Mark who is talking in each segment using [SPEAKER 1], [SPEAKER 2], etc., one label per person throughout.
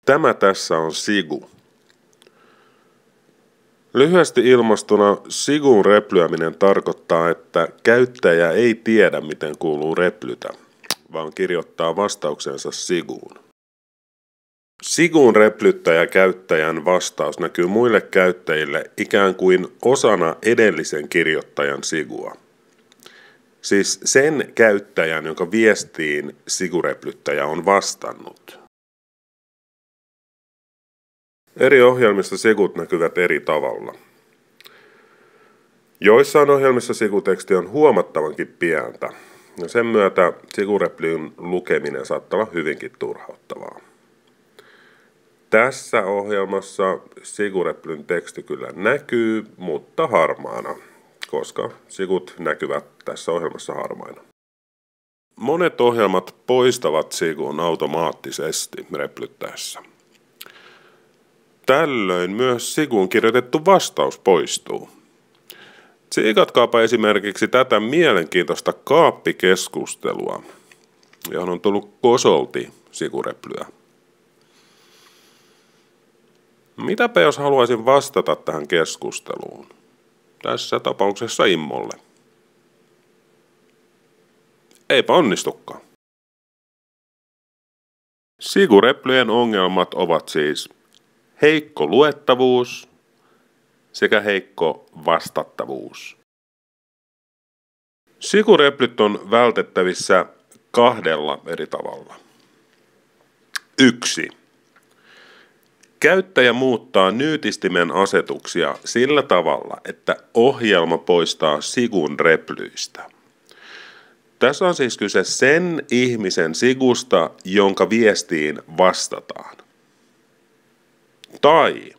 [SPEAKER 1] Tämä tässä on sigu. Lyhyesti ilmastuna sigun replyäminen tarkoittaa, että käyttäjä ei tiedä, miten kuuluu replytä, vaan kirjoittaa vastauksensa siguun. Sigun replyttäjä-käyttäjän vastaus näkyy muille käyttäjille ikään kuin osana edellisen kirjoittajan sigua. Siis sen käyttäjän, jonka viestiin sigureplyttäjä on vastannut. Eri ohjelmissa sigut näkyvät eri tavalla. Joissain ohjelmissa siguteksti on huomattavankin pientä, ja sen myötä sigureplyn lukeminen saattaa olla hyvinkin turhauttavaa. Tässä ohjelmassa sigureplyn teksti kyllä näkyy, mutta harmaana, koska sigut näkyvät tässä ohjelmassa harmaina. Monet ohjelmat poistavat sigun automaattisesti replyttäessä. Tällöin myös siguun kirjoitettu vastaus poistuu. Tsiikatkaapa esimerkiksi tätä mielenkiintoista kaappikeskustelua, johon on tullut kosolti sigureplyä. Mitäpä jos haluaisin vastata tähän keskusteluun? Tässä tapauksessa Immolle. Eipä onnistukaan. Sigureplyjen ongelmat ovat siis heikko luettavuus sekä heikko vastattavuus. Sigureplyt on vältettävissä kahdella eri tavalla. 1. Käyttäjä muuttaa nyytistimen asetuksia sillä tavalla, että ohjelma poistaa sigun replyistä. Tässä on siis kyse sen ihmisen sigusta, jonka viestiin vastataan. Tai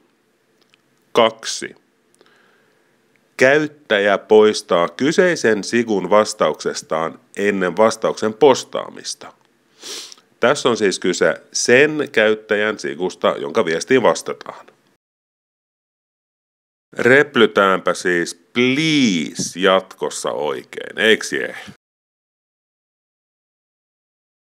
[SPEAKER 1] 2. Käyttäjä poistaa kyseisen sigun vastauksestaan ennen vastauksen postaamista. Tässä on siis kyse sen käyttäjän sigusta, jonka viestiin vastataan. Replytäänpä siis please jatkossa oikein, eiks jee?